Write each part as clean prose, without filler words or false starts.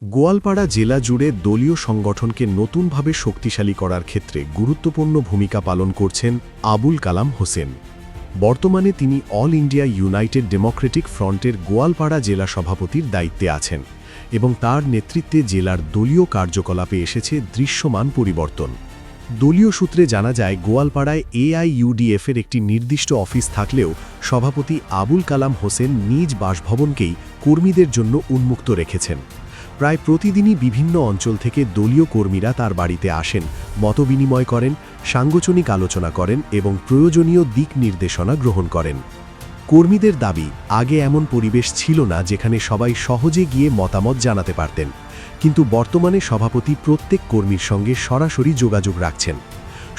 গোয়ালপাড়া জেলা জুড়ে দলীয় সংগঠনকে নতুনভাবে শক্তিশালী করার ক্ষেত্রে গুরুত্বপূর্ণ ভূমিকা পালন করছেন আবুল কালাম হোসেন। বর্তমানে তিনি অল ইন্ডিয়া ইউনাইটেড ডেমোক্রেটিক ফ্রন্টের গোয়ালপাড়া জেলা সভাপতির দায়িত্বে আছেন এবং তার নেতৃত্বে জেলার দলীয় কার্যকলাপে এসেছে দৃশ্যমান পরিবর্তন। দলীয় সূত্রে জানা যায়, গোয়ালপাড়ায় এআইইউডিএফের একটি নির্দিষ্ট অফিস থাকলেও সভাপতি আবুল কালাম হোসেন নিজ বাসভবনকেই কর্মীদের জন্য উন্মুক্ত রেখেছেন। প্রায় প্রতিদিনই বিভিন্ন অঞ্চল থেকে দলীয় কর্মীরা তার বাড়িতে আসেন, মতবিনিময় করেন, সাংগঠনিক আলোচনা করেন এবং প্রয়োজনীয় দিক নির্দেশনা গ্রহণ করেন। কর্মীদের দাবি, আগে এমন পরিবেশ ছিল না যেখানে সবাই সহজে গিয়ে মতামত জানাতে পারতেন, কিন্তু বর্তমানে সভাপতি প্রত্যেক কর্মীর সঙ্গে সরাসরি যোগাযোগ রাখছেন।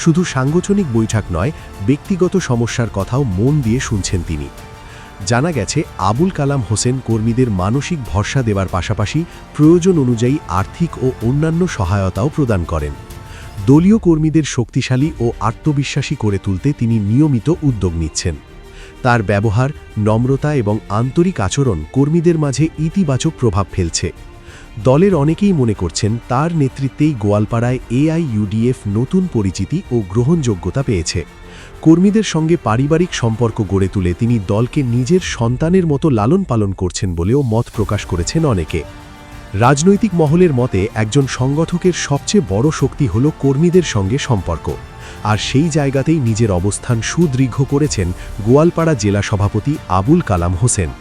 শুধু সাংগঠনিক বৈঠক নয়, ব্যক্তিগত সমস্যার কথাও মন দিয়ে শুনছেন তিনি। জানা গেছে, আবুল কালাম হোসেন কর্মীদের মানসিক ভরসা দেওয়ার পাশাপাশি প্রয়োজন অনুযায়ী আর্থিক ও অন্যান্য সহায়তাও প্রদান করেন। দলীয় কর্মীদের শক্তিশালী ও আত্মবিশ্বাসী করে তুলতে তিনি নিয়মিত উদ্যোগ নিচ্ছেন। তার ব্যবহার, নম্রতা এবং আন্তরিক আচরণ কর্মীদের মাঝে ইতিবাচক প্রভাব ফেলছে। দলের অনেকেই মনে করছেন, তার নেতৃত্বেই গোয়ালপাড়ায় এআইইউডিএফ নতুন পরিচিতি ও গ্রহণযোগ্যতা পেয়েছে। কর্মীদের সঙ্গে পারিবারিক সম্পর্ক গড়ে তুলে তিনি দলকে নিজের সন্তানের মতো লালন পালন করছেন বলেও মত প্রকাশ করেছেন অনেকে। রাজনৈতিক মহলের মতে, একজন সংগঠকের সবচেয়ে বড় শক্তি হল কর্মীদের সঙ্গে সম্পর্ক, আর সেই জায়গাতেই নিজের অবস্থান সুদৃঢ় করেছেন গোয়ালপাড়া জেলা সভাপতি আবুল কালাম হোসেন।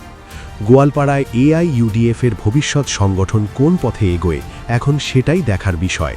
গোয়ালপাড়ায় এআইইউডিএফের ভবিষ্যৎ সংগঠন কোন পথে এগোয়, এখন সেটাই দেখার বিষয়।